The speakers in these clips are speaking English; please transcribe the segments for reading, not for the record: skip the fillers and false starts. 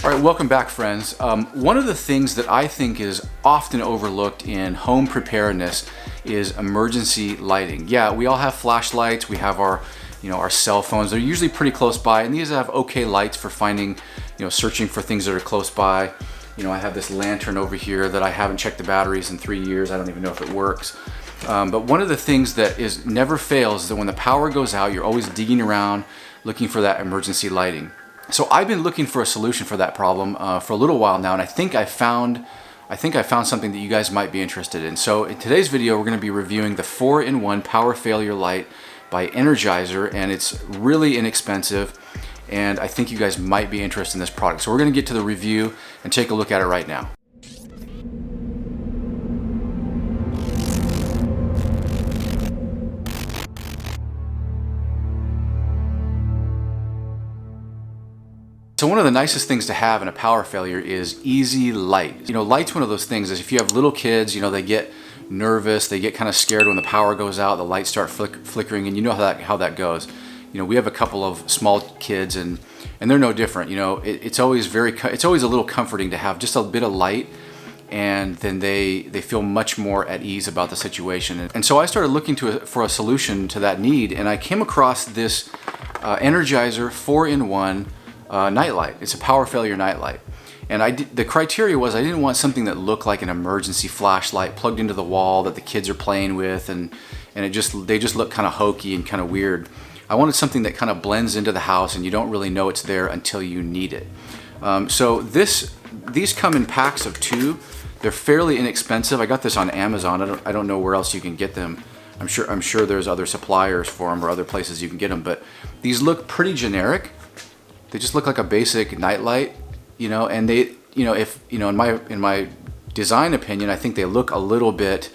All right, welcome back, friends. One of the things that I think is often overlooked in home preparedness is emergency lighting. Yeah, we all have flashlights. We have our cell phones. They're usually pretty close by, and these have okay lights for finding, searching for things that are close by. I have this lantern over here that I haven't checked the batteries in 3 years. I don't even know if it works. But one of the things that never fails is that when the power goes out, you're always digging around looking for that emergency lighting. So I've been looking for a solution for that problem for a little while now, and I think I found something that you guys might be interested in. So in today's video, we're going to be reviewing the 4-in-1 power failure light by Energizer, and it's really inexpensive, and I think you guys might be interested in this product. So we're going to get to the review and take a look at it right now. So one of the nicest things to have in a power failure is easy light. Light's one of those things is if you have little kids, they get nervous, they get kind of scared when the power goes out, the lights start flickering, and you know how that goes. We have a couple of small kids, and they're no different. It's always a little comforting to have just a bit of light, and then they feel much more at ease about the situation. And so I started looking for a solution to that need, and I came across this Energizer 4-in-1 nightlight. It's a power failure nightlight, and the criteria was I didn't want something that looked like an emergency flashlight plugged into the wall that the kids are playing with, and they just look kind of hokey and kind of weird. I wanted something that kind of blends into the house and you don't really know it's there until you need it. So these come in packs of 2. They're fairly inexpensive. I got this on Amazon. I don't know where else you can get them. I'm sure there's other suppliers for them or other places you can get them, but these look pretty generic. They just look like a basic nightlight, and in my design opinion, I think they look a little bit,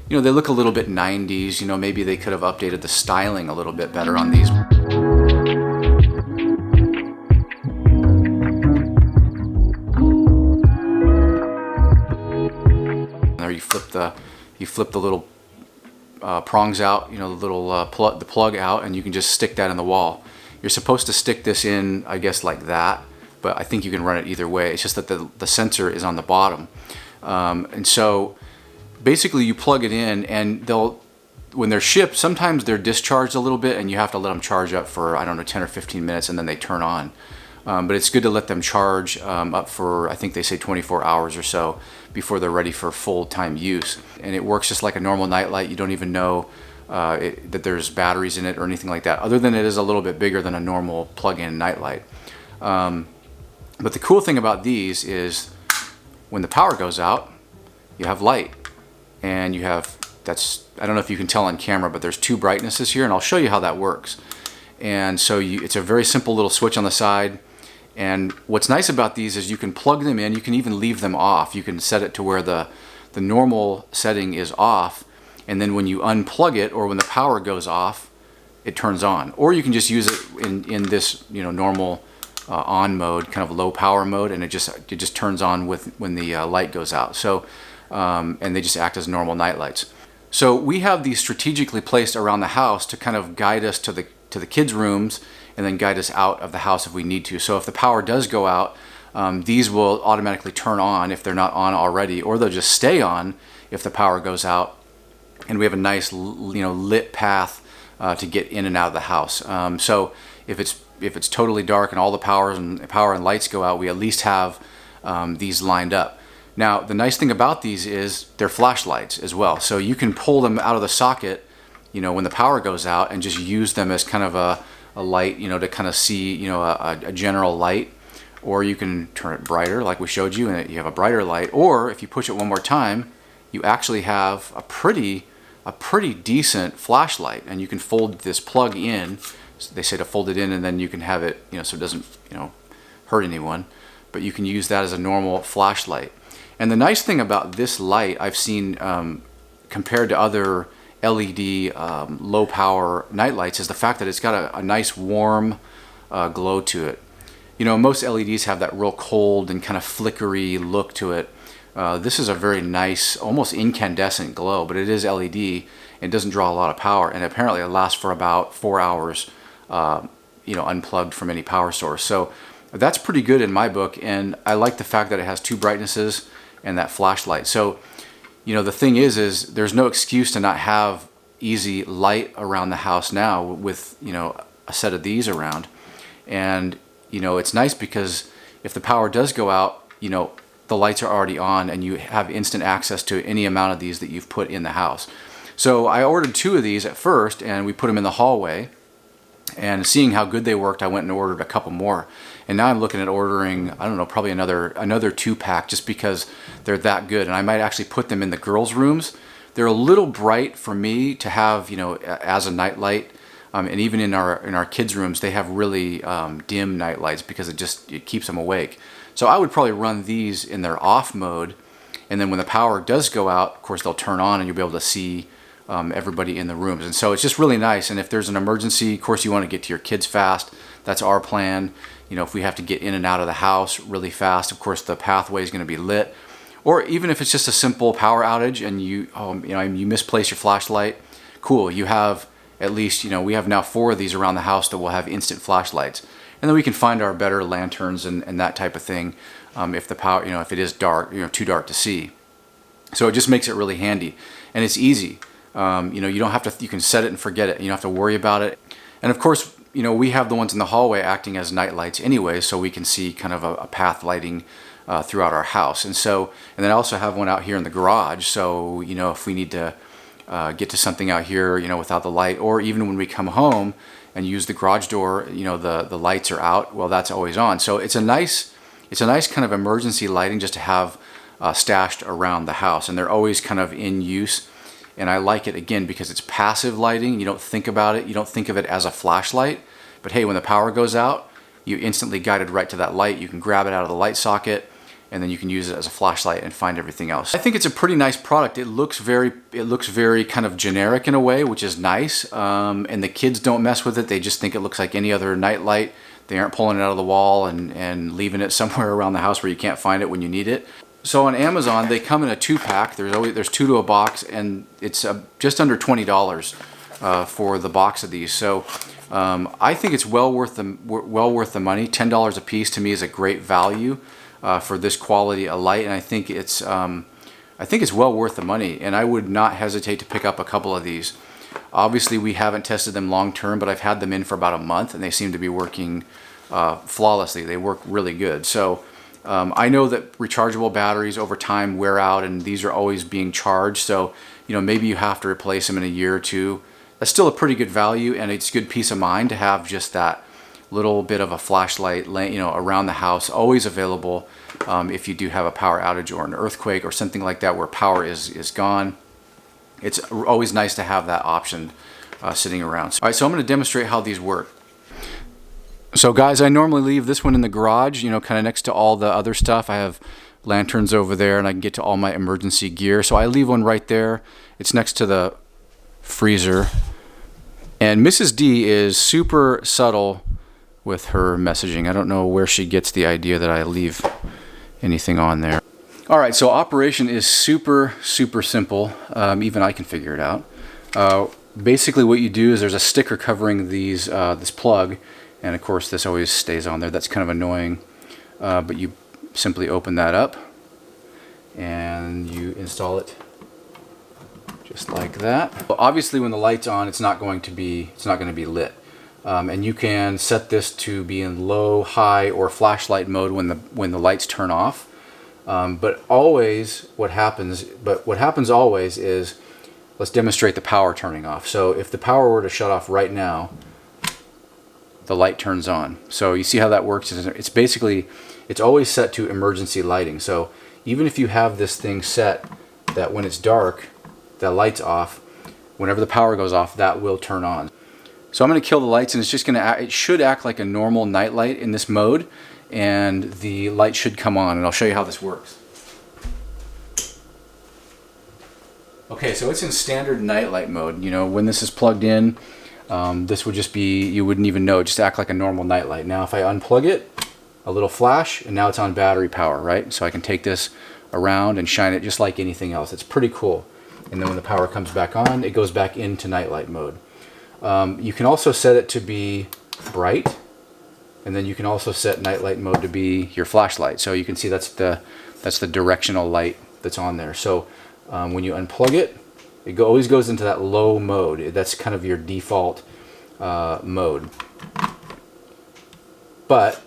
they look a little bit 90s. Maybe they could have updated the styling a little bit better on these. There you flip the little prongs out, the little plug out, and you can just stick that in the wall. You're supposed to stick this in, I guess, like that, but I think you can run it either way. It's just that the sensor is on the bottom. And so basically you plug it in, and when they're shipped, sometimes they're discharged a little bit and you have to let them charge up for, 10 or 15 minutes, and then they turn on. But it's good to let them charge up for, I think they say 24 hours or so before they're ready for full-time use. And it works just like a normal nightlight. You don't even know that there's batteries in it or anything like that, other than it is a little bit bigger than a normal plug-in nightlight. But the cool thing about these is when the power goes out, you have light, and I don't know if you can tell on camera, but there's 2 brightnesses here, and I'll show you how that works. And so it's a very simple little switch on the side, and what's nice about these is you can plug them in, you can even leave them off. You can set it to where the normal setting is off, and then when you unplug it or when the power goes off, it turns on. Or you can just use it in this normal on mode, kind of low power mode, and it just turns on when the light goes out. So and they just act as normal night lights. So we have these strategically placed around the house to kind of guide us to the kids' rooms and then guide us out of the house if we need to. So if the power does go out, these will automatically turn on if they're not on already, or they'll just stay on if the power goes out. And we have a nice, lit path to get in and out of the house. So if it's totally dark and all the power and lights go out, we at least have these lined up. Now, the nice thing about these is they're flashlights as well. So you can pull them out of the socket, when the power goes out, and just use them as kind of a light, to kind of see, a general light. Or you can turn it brighter, like we showed you, and you have a brighter light. Or if you push it one more time, you actually have a pretty decent flashlight, and you can fold this plug in. So they say to fold it in, and then you can have it, so it doesn't, hurt anyone. But you can use that as a normal flashlight. And the nice thing about this light I've seen compared to other LED low power night lights is the fact that it's got a nice warm glow to it. Most LEDs have that real cold and kind of flickery look to it. This is a very nice, almost incandescent glow, but it is LED. It doesn't draw a lot of power, and apparently it lasts for about 4 hours, unplugged from any power source. So That's pretty good in my book, and I like the fact that it has two brightnesses and that flashlight. So, you know, the thing is there's no excuse to not have easy light around the house now with, you know, a set of these around. And, you know, it's nice because if the power does go out, you know, the lights are already on and you have instant access to any amount of these that you've put in the house. So I ordered 2 of these at first, and we put them in the hallway, and seeing how good they worked, I went and ordered a couple more. And now I'm looking at ordering, I don't know, probably another 2-pack, just because they're that good. And I might actually put them in the girls' rooms. They're a little bright for me to have, you know, as a nightlight. And even in our kids' rooms, they have really dim night lights because it keeps them awake. So I would probably run these in their off mode, and then when the power does go out, of course, they'll turn on and you'll be able to see everybody in the rooms. And so it's just really nice. And if there's an emergency, of course, you want to get to your kids fast. That's our plan. You know, if we have to get in and out of the house really fast, of course, the pathway is going to be lit. Or even if it's just a simple power outage and you misplace your flashlight, cool. You have at least, you know, we have now 4 of these around the house that will have instant flashlights. And then we can find our better lanterns and that type of thing if the power, you know, if it is dark, you know, too dark to see. So it just makes it really handy. And it's easy. You know, you don't have to, you can set it and forget it. You don't have to worry about it. And of course, you know, we have the ones in the hallway acting as night lights anyway, so we can see kind of a path lighting throughout our house. And then I also have one out here in the garage. So, you know, if we need to get to something out here, you know, without the light, or even when we come home and use the garage door, you know, the lights are out, well, that's always on. So it's a nice kind of emergency lighting just to have stashed around the house, and they're always kind of in use. And I like it, again, because it's passive lighting. You don't think about it. You don't think of it as a flashlight. But hey, when the power goes out, you instantly guided right to that light. You can grab it out of the light socket, and then you can use it as a flashlight and find everything else. I think it's a pretty nice product. It looks very kind of generic in a way, which is nice. And the kids don't mess with it. They just think it looks like any other night light. They aren't pulling it out of the wall and leaving it somewhere around the house where you can't find it when you need it. So on Amazon, they come in a 2-pack. There's 2 to a box, and it's just under $20 for the box of these. So I think it's well worth the money. $10 a piece to me is a great value for this quality of light, and I think it's well worth the money. And I would not hesitate to pick up a couple of these. Obviously, we haven't tested them long term, but I've had them in for about a month, and they seem to be working flawlessly. They work really good. So. I know that rechargeable batteries over time wear out, and these are always being charged. So, you know, maybe you have to replace them in a year or two. That's still a pretty good value, and it's good peace of mind to have just that little bit of a flashlight, you know, around the house, always available if you do have a power outage or an earthquake or something like that where power is gone. It's always nice to have that option sitting around. All right, so I'm going to demonstrate how these work. So guys, I normally leave this one in the garage, you know, kind of next to all the other stuff. I have lanterns over there, and I can get to all my emergency gear. So I leave one right there. It's next to the freezer. And Mrs. D is super subtle with her messaging. I don't know where she gets the idea that I leave anything on there. All right, so operation is super simple. Even I can figure it out. Basically what you do is there's a sticker covering these this plug. And of course this always stays on there. That's kind of annoying. But you simply open that up and you install it just like that. Well, obviously when the light's on, it's not going to be lit. And you can set this to be in low, high, or flashlight mode when the lights turn off. But what happens always is, let's demonstrate the power turning off. So if the power were to shut off right now, the light turns on. So you see how that works? It's basically, it's always set to emergency lighting. So even if you have this thing set that when it's dark, that light's off, whenever the power goes off, that will turn on. So I'm going to kill the lights, and it's just going to, it should act like a normal night light in this mode, and the light should come on, and I'll show you how this works. Okay, so it's in standard nightlight mode. You know, when this is plugged in, this would just be, you wouldn't even know, just act like a normal nightlight. Now if I unplug it, a little flash, and now it's on battery power, right? So I can take this around and shine it just like anything else. It's pretty cool. And then when the power comes back on, it goes back into nightlight mode. You can also set it to be bright, And then you can also set nightlight mode to be your flashlight. So you can see that's the directional light that's on there. So when you unplug it, it always goes into that low mode. That's kind of your default mode. But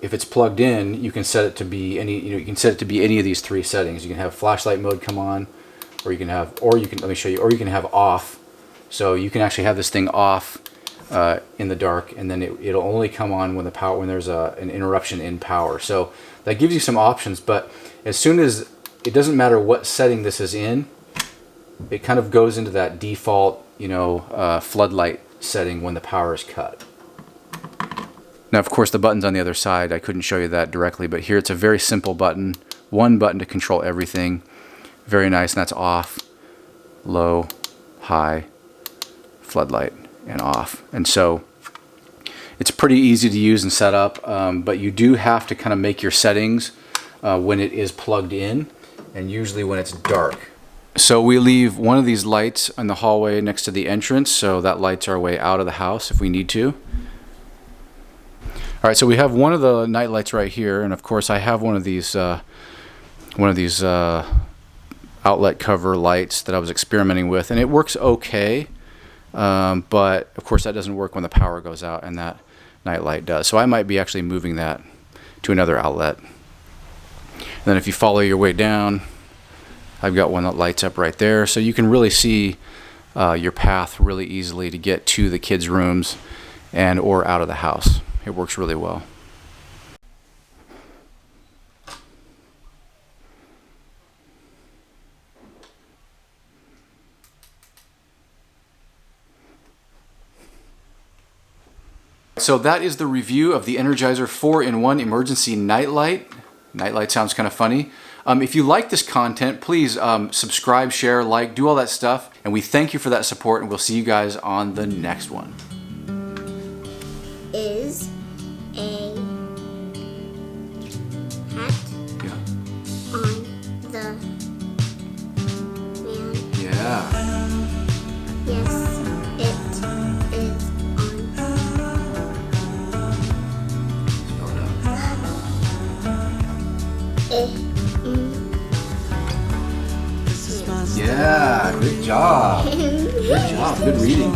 if it's plugged in, you can set it to be any, you can set it to be any of these three settings. You can have flashlight mode come on, or you can have, let me show you, or you can have off. So you can actually have this thing off in the dark, and then it'll only come on when there's an interruption in power. So that gives you some options, but as soon as, it doesn't matter what setting this is in, it kind of goes into that default, floodlight setting when the power is cut. Now, of course, the button's on the other side. I couldn't show you that directly, but here it's a very simple button. One button to control everything. Very nice, and that's off, low, high, floodlight, and off. And so it's pretty easy to use and set up, but you do have to kind of make your settings when it is plugged in, and usually when it's dark. So we leave one of these lights in the hallway next to the entrance, so that lights our way out of the house if we need to. All right, so we have one of the night lights right here, and of course I have one of these outlet cover lights that I was experimenting with, and it works okay, but of course that doesn't work when the power goes out, and that night light does. So I might be actually moving that to another outlet. And then if you follow your way down, I've got one that lights up right there, so you can really see your path really easily to get to the kids' rooms and or out of the house. It works really well. So that is the review of the Energizer 4-in-1 emergency nightlight. Nightlight sounds kind of funny. If you like this content, please subscribe, share, like, do all that stuff. And we thank you for that support, and we'll see you guys on the next one. Is a hat on the man? Yeah. Yes, it is on. Yeah, good job. Good job. Good reading.